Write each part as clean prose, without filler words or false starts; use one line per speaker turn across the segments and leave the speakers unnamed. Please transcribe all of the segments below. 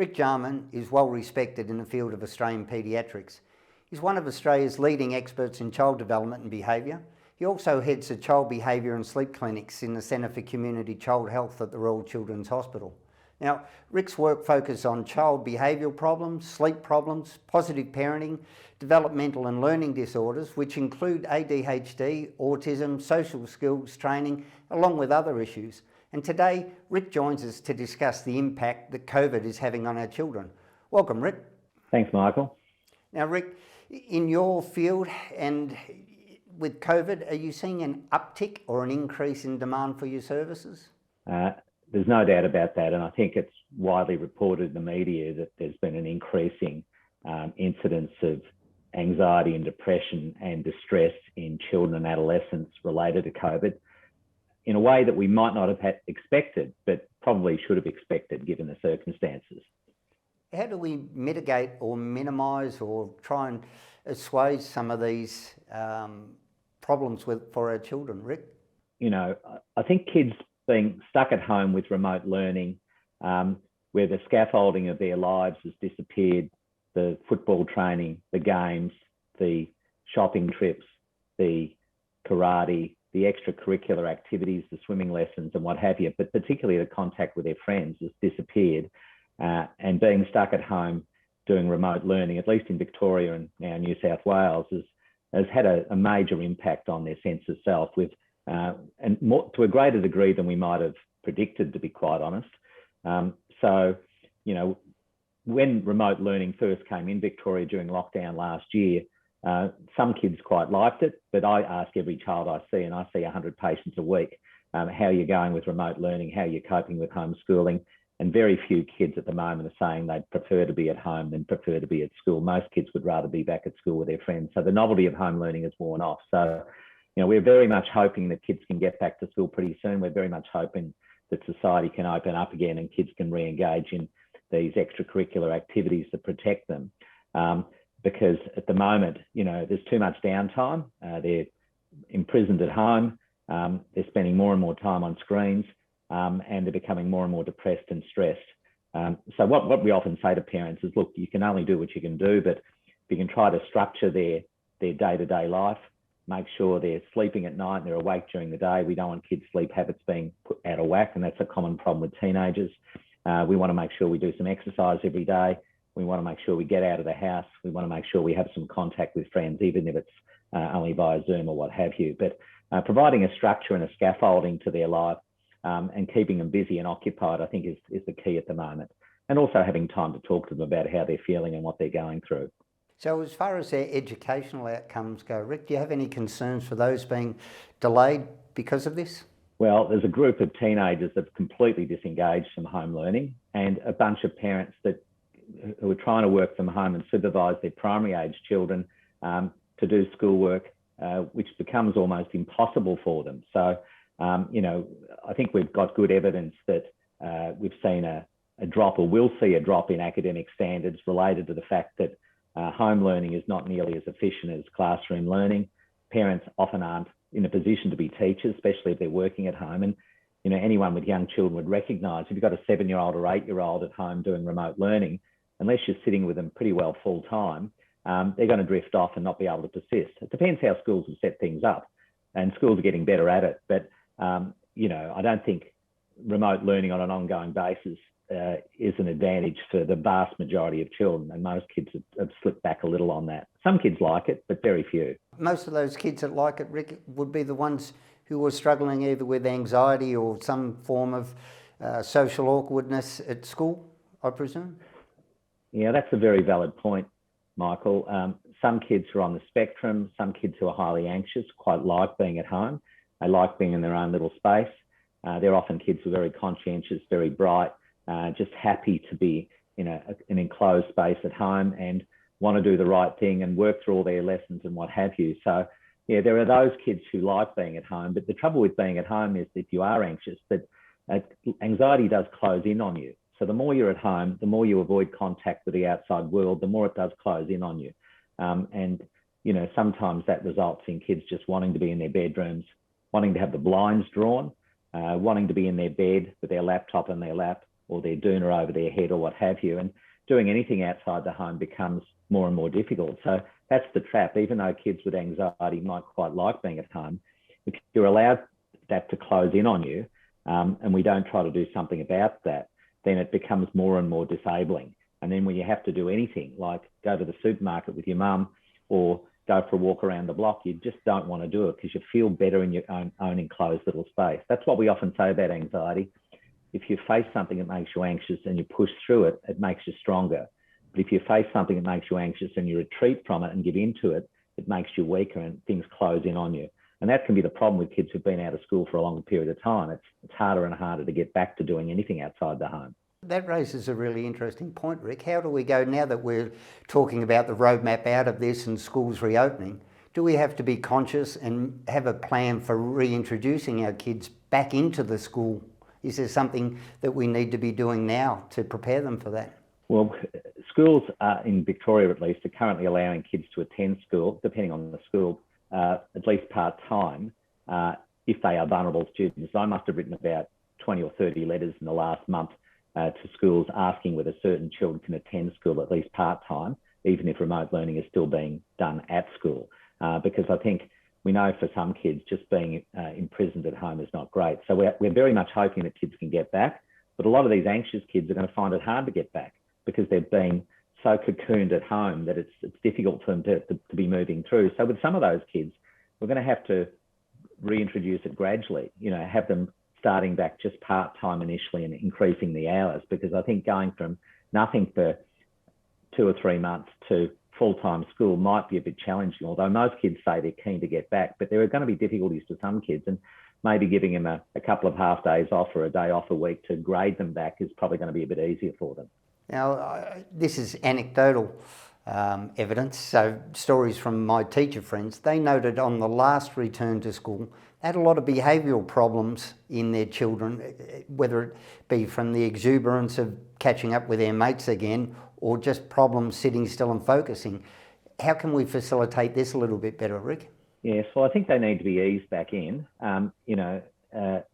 Rick Jarman is well respected in the field of Australian paediatrics. He's one of Australia's leading experts in child development and behaviour. He also heads the child behaviour and sleep clinics in the Centre for Community Child Health at the Royal Children's Hospital. Now, Rick's work focuses on child behavioural problems, sleep problems, positive parenting, developmental and learning disorders, which include ADHD, autism, social skills training, along with other issues. And today, Rick joins us to discuss the impact that COVID is having on our children. Welcome, Rick.
Thanks, Michael.
Now, Rick, in your field and with COVID, are you seeing an uptick or an increase in demand for your services?
There's no doubt about that, and I think it's widely reported in the media that there's been an increasing incidence of anxiety and depression and distress in children and adolescents related to COVID in a way that we might not have expected, but probably should have expected given the circumstances.
How do we mitigate or minimise or try and assuage some of these problems for our children, Rick?
You know, I think kids being stuck at home with remote learning, where the scaffolding of their lives has disappeared, the football training, the games, the shopping trips, the karate, the extracurricular activities, the swimming lessons and what have you, but particularly the contact with their friends has disappeared. And being stuck at home doing remote learning, at least in Victoria and now New South Wales, has had a major impact on their sense of self, and more, to a greater degree than we might have predicted, to be quite honest. So, you know, when remote learning first came in Victoria during lockdown last year, some kids quite liked it, but I ask every child I see, and I see 100 patients a week, how you're going with remote learning, how you're coping with homeschooling. And very few kids at the moment are saying they'd prefer to be at home than prefer to be at school. Most kids would rather be back at school with their friends. So the novelty of home learning has worn off. So, you know, we're very much hoping that kids can get back to school pretty soon. We're very much hoping that society can open up again and kids can re-engage in these extracurricular activities that protect them. Because at the moment, you know, there's too much downtime. They're imprisoned at home. They're spending more and more time on screens. And they're becoming more and more depressed and stressed. So what we often say to parents is, look, you can only do what you can do, but if you can try to structure their day-to-day life, make sure they're sleeping at night and they're awake during the day. We don't want kids' sleep habits being put out of whack, and that's a common problem with teenagers. We want to make sure we do some exercise every day. We want to make sure we get out of the house. We want to make sure we have some contact with friends, even if it's only via Zoom or what have you. But providing a structure and a scaffolding to their life, and keeping them busy and occupied, I think is the key at the moment. And also having time to talk to them about how they're feeling and what they're going through.
So as far as their educational outcomes go, Rick, do you have any concerns for those being delayed because of this?
Well, there's a group of teenagers that have completely disengaged from home learning, and a bunch of parents who are trying to work from home and supervise their primary age children to do schoolwork, which becomes almost impossible for them. So, you know, I think we've got good evidence that we've seen a drop, or will see a drop, in academic standards related to the fact that home learning is not nearly as efficient as classroom learning. Parents often aren't in a position to be teachers, especially if they're working at home. And, you know, anyone with young children would recognise if you've got a 7-year-old or 8-year-old at home doing remote learning, unless you're sitting with them pretty well full time, they're going to drift off and not be able to persist. It depends how schools have set things up, and schools are getting better at it. But you know, I don't think remote learning on an ongoing basis is an advantage for the vast majority of children, and most kids have slipped back a little on that. Some kids like it, but very few. Most
of those kids that like it, Rick, would be the ones who were struggling either with anxiety or some form of social awkwardness at school, I presume?
Yeah, that's a very valid point, Michael. Some kids are on the spectrum. Some kids who are highly anxious quite like being at home. They like being in their own little space. They're often kids who are very conscientious, very bright, just happy to be in an enclosed space at home and want to do the right thing and work through all their lessons and what have you. So, yeah, there are those kids who like being at home, but the trouble with being at home is if you are anxious, that anxiety does close in on you. So the more you're at home, the more you avoid contact with the outside world, the more it does close in on you. And, you know, sometimes that results in kids just wanting to be in their bedrooms, wanting to have the blinds drawn, wanting to be in their bed with their laptop in their lap, or their doona over their head or what have you. And doing anything outside the home becomes more and more difficult. So that's the trap. Even though kids with anxiety might quite like being at home, if you're allowed that to close in on you, and we don't try to do something about that, then it becomes more and more disabling. And then when you have to do anything, like go to the supermarket with your mum or go for a walk around the block, you just don't want to do it because you feel better in your own enclosed little space. That's what we often say about anxiety. If you face something that makes you anxious and you push through it, it makes you stronger. But if you face something that makes you anxious and you retreat from it and give in to it, it makes you weaker and things close in on you. And that can be the problem with kids who've been out of school for a longer period of time. It's harder and harder to get back to doing anything outside the home.
That raises a really interesting point, Rick. How do we go, now that we're talking about the roadmap out of this and schools reopening, do we have to be conscious and have a plan for reintroducing our kids back into the school? Is there something that we need to be doing now to prepare them for that?
Well, schools in Victoria at least are currently allowing kids to attend school, depending on the school, at least part-time, if they are vulnerable students. I must have written about 20 or 30 letters in the last month to schools asking whether certain children can attend school at least part-time, even if remote learning is still being done at school. Because I think we know for some kids just being imprisoned at home is not great. So we're very much hoping that kids can get back, but a lot of these anxious kids are going to find it hard to get back because they've been so cocooned at home that it's difficult for them to be moving through. So with some of those kids, we're going to have to reintroduce it gradually, have them starting back just part-time initially and increasing the hours, because I think going from nothing for 2 or 3 months to full-time school might be a bit challenging, although most kids say they're keen to get back, but there are going to be difficulties to some kids, and maybe giving them a couple of half days off or a day off a week to grade them back is probably going to be a bit easier for them.
Now, this is anecdotal evidence, so stories from my teacher friends. They noted on the last return to school, they had a lot of behavioural problems in their children, whether it be from the exuberance of catching up with their mates again, or just problems sitting still and focusing. How can we facilitate this a little bit better, Rick?
Yes, well, I think they need to be eased back in. It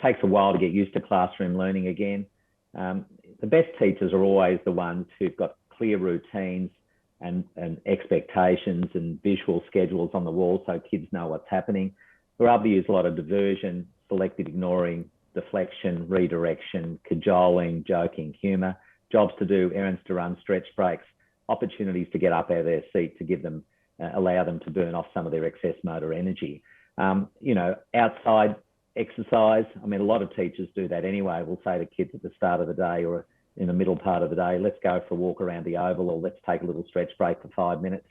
takes a while to get used to classroom learning again. The best teachers are always the ones who've got clear routines and expectations and visual schedules on the wall so kids know what's happening. We're able to use a lot of diversion, selective ignoring, deflection, redirection, cajoling, joking, humour, jobs to do, errands to run, stretch breaks, opportunities to get up out of their seat to give them, allow them to burn off some of their excess motor energy. Outside exercise, I mean, a lot of teachers do that anyway. We'll say to kids at the start of the day or in the middle part of the day, let's go for a walk around the oval, or let's take a little stretch break for 5 minutes.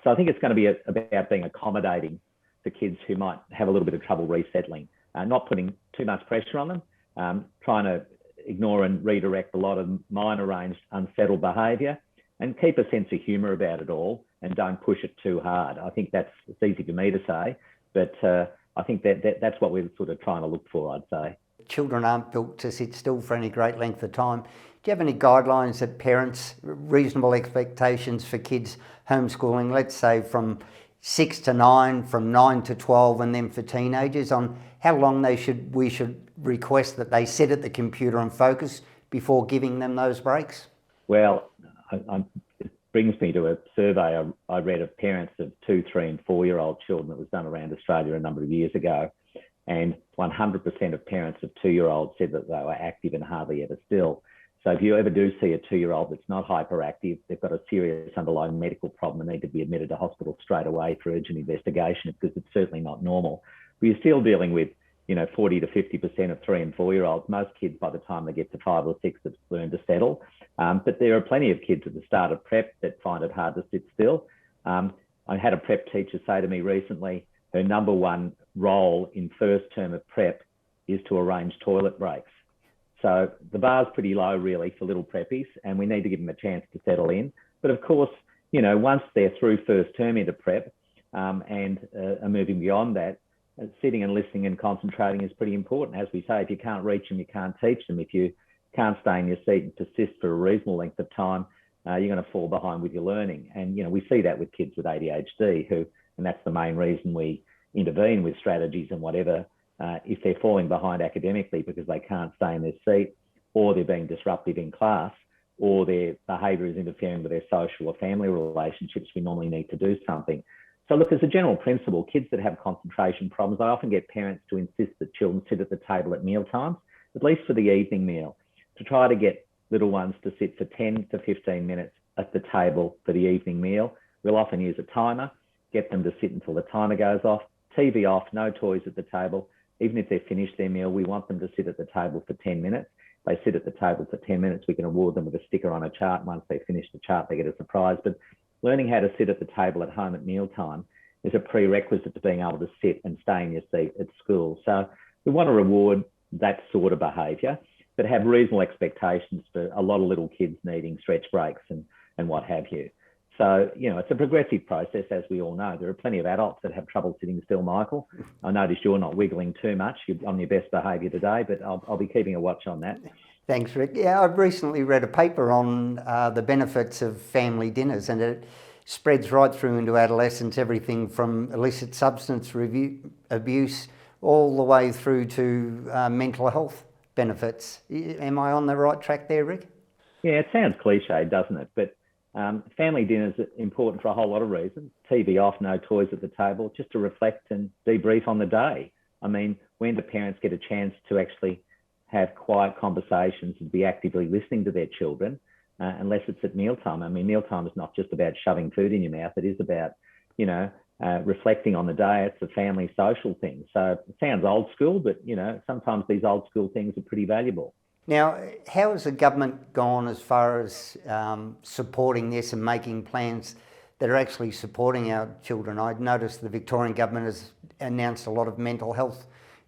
So I think it's going to be about being accommodating for kids who might have a little bit of trouble resettling, not putting too much pressure on them, trying to ignore and redirect a lot of minor range unsettled behaviour, and keep a sense of humour about it all and don't push it too hard. I think it's easy for me to say, but I think that's what we're sort of trying to look for, I'd say.
Children aren't built to sit still for any great length of time. Do you have any guidelines that parents, reasonable expectations for kids homeschooling, let's say from 6 to 9, from 9 to 12, and then for teenagers, on how long we should request that they sit at the computer and focus before giving them those breaks?
Well, it brings me to a survey I read of parents of 2, 3 and 4-year-old children that was done around Australia a number of years ago. And 100% of parents of 2-year-olds said that they were active and hardly ever still. So if you ever do see a 2-year-old that's not hyperactive, they've got a serious underlying medical problem and need to be admitted to hospital straight away for urgent investigation, because it's certainly not normal. But you're still dealing with 40 to 50% of 3 and 4-year-olds. Most kids, by the time they get to 5 or 6, have learned to settle. But there are plenty of kids at the start of prep that find it hard to sit still. I had a prep teacher say to me recently, her number one role in first term of prep is to arrange toilet breaks. So the bar's pretty low really for little preppies, and we need to give them a chance to settle in. But of course, once they're through first term into prep and are moving beyond that, sitting and listening and concentrating is pretty important. As we say, if you can't reach them, you can't teach them. If you can't stay in your seat and persist for a reasonable length of time, you're going to fall behind with your learning. And, we see that with kids with ADHD and that's the main reason we intervene with strategies and whatever. If they're falling behind academically because they can't stay in their seat, or they're being disruptive in class, or their behaviour is interfering with their social or family relationships, we normally need to do something. So look, as a general principle, kids that have concentration problems, I often get parents to insist that children sit at the table at meal times, at least for the evening meal, to try to get little ones to sit for 10 to 15 minutes at the table for the evening meal. We'll often use a timer, get them to sit until the timer goes off, TV off, no toys at the table. Even if they've finished their meal, we want them to sit at the table for 10 minutes. They sit at the table for 10 minutes, we can award them with a sticker on a chart. Once they finish the chart, they get a surprise. But learning how to sit at the table at home at mealtime is a prerequisite to being able to sit and stay in your seat at school. So we want to reward that sort of behaviour, but have reasonable expectations for a lot of little kids needing stretch breaks and what have you. So, you know, it's a progressive process, as we all know. There are plenty of adults that have trouble sitting still, Michael. I notice you're not wiggling too much. You're on your best behaviour today, but I'll be keeping a watch on that.
Thanks, Rick. Yeah, I've recently read a paper on the benefits of family dinners, and it spreads right through into adolescence, everything from illicit substance abuse all the way through to mental health benefits. Am I on the right track there, Rick?
Yeah, it sounds cliche, doesn't it? But family dinners are important for a whole lot of reasons. TV off, no toys at the table, just to reflect and debrief on the day. I mean, when do parents get a chance to actually have quiet conversations and be actively listening to their children, unless it's at mealtime? I mean, mealtime is not just about shoving food in your mouth. It is about, you know, reflecting on the day. It's a family social thing. So it sounds old school, but, you know, sometimes these old school things are pretty valuable.
Now, how has the government gone as far as supporting this and making plans that are actually supporting our children? I noticed the Victorian government has announced a lot of mental health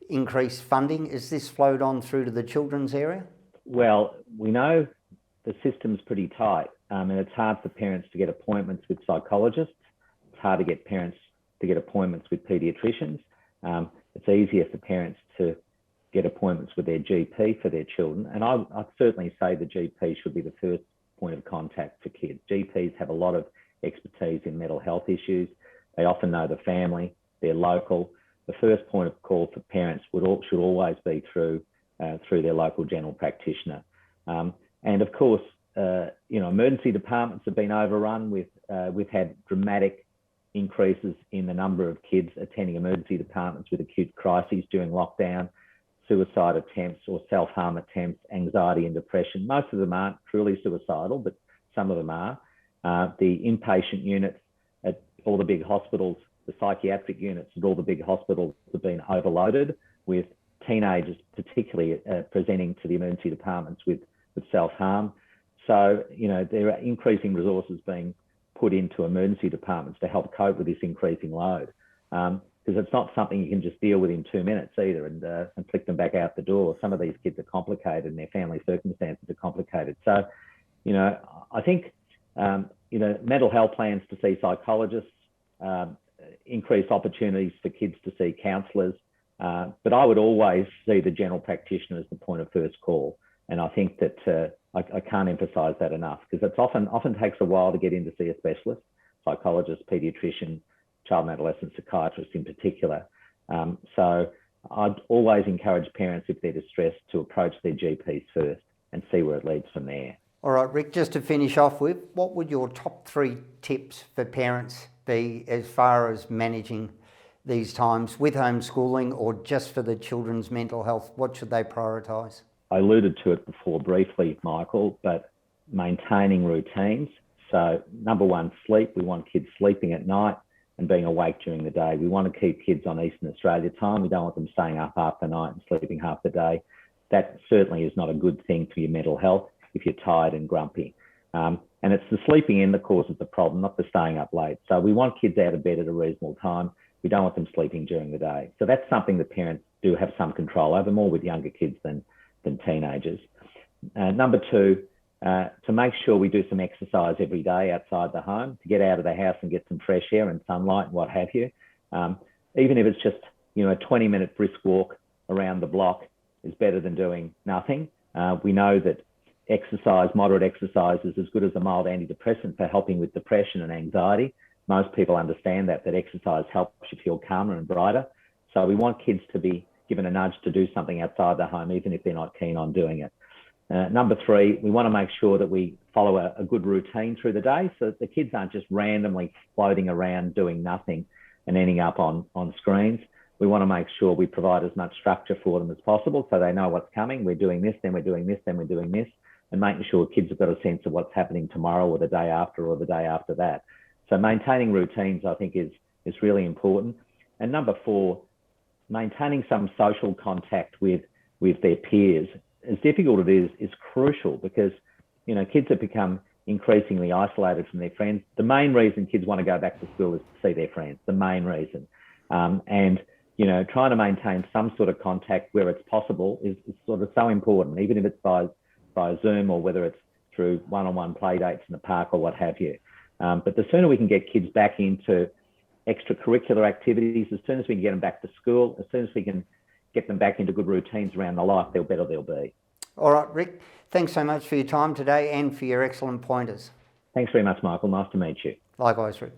increased funding. Is this flowed on through to the children's area?
Well, we know the system's pretty tight, and it's hard for parents to get appointments with psychologists. It's hard to get parents to get appointments with paediatricians. It's easier for parents to get appointments with their GP for their children. And I'd certainly say the GP should be the first point of contact for kids. GPs have a lot of expertise in mental health issues. They often know the family, they're local. The first point of call for parents should always be through their local general practitioner. And of course, you know, emergency departments have been overrun with, we've had dramatic increases in the number of kids attending emergency departments with acute crises during lockdown, suicide attempts or self-harm attempts, anxiety and depression. Most of them aren't truly suicidal, but some of them are. The inpatient units at all the big hospitals, the psychiatric units at all the big hospitals have been overloaded with teenagers, particularly presenting to the emergency departments with self-harm. So, you know, there are increasing resources being put into emergency departments to help cope with this increasing load. Because it's not something you can just deal with in 2 minutes either and flick them back out the door. Some of these kids are complicated and their family circumstances are complicated. So, you know, I think, you know, mental health plans to see psychologists, increased opportunities for kids to see counsellors. But I would always see the general practitioner as the point of first call. And I think that I can't emphasise that enough, because it's often takes a while to get in to see a specialist, psychologist, paediatrician, child and adolescent psychiatrist in particular. So I'd always encourage parents, if they're distressed, to approach their GPs first and see where it leads from there.
All right, Rick, just to finish off with, what would your top 3 tips for parents be as far as managing these times with homeschooling or just for the children's mental health? What should they prioritise?
I alluded to it before briefly, Michael, but maintaining routines. So number 1, sleep. We want kids sleeping at night and being awake during the day. We want to keep kids on Eastern Australia time. We don't want them staying up half the night and sleeping half the day. That certainly is not a good thing for your mental health if you're tired and grumpy. And it's the sleeping in that causes the problem, not the staying up late. So we want kids out of bed at a reasonable time. We don't want them sleeping during the day. So that's something that parents do have some control over, more with younger kids than teenagers. Number 2, to make sure we do some exercise every day outside the home, to get out of the house and get some fresh air and sunlight and what have you. Even if it's just, you know, a 20-minute brisk walk around the block is better than doing nothing. We know that exercise, moderate exercise, is as good as a mild antidepressant for helping with depression and anxiety. Most people understand that exercise helps you feel calmer and brighter. So we want kids to be given a nudge to do something outside the home, even if they're not keen on doing it. Number 3, we want to make sure that we follow a good routine through the day so that the kids aren't just randomly floating around doing nothing and ending up on screens. We want to make sure we provide as much structure for them as possible so they know what's coming. We're doing this, then we're doing this, then we're doing this, and making sure kids have got a sense of what's happening tomorrow or the day after or the day after that. So maintaining routines, I think, is really important. And number 4, maintaining some social contact with their peers, as difficult it is crucial because, you know, kids have become increasingly isolated from their friends. The main reason kids want to go back to school is to see their friends, the main reason. And, you know, trying to maintain some sort of contact where it's possible is sort of so important, even if it's by Zoom or whether it's through one-on-one play dates in the park or what have you. But the sooner we can get kids back into extracurricular activities, as soon as we can get them back to school, as soon as we can get them back into good routines around their life, the better they'll be.
All right, Rick, thanks so much for your time today and for your excellent pointers.
Thanks very much, Michael. Nice to meet you.
Likewise, Rick.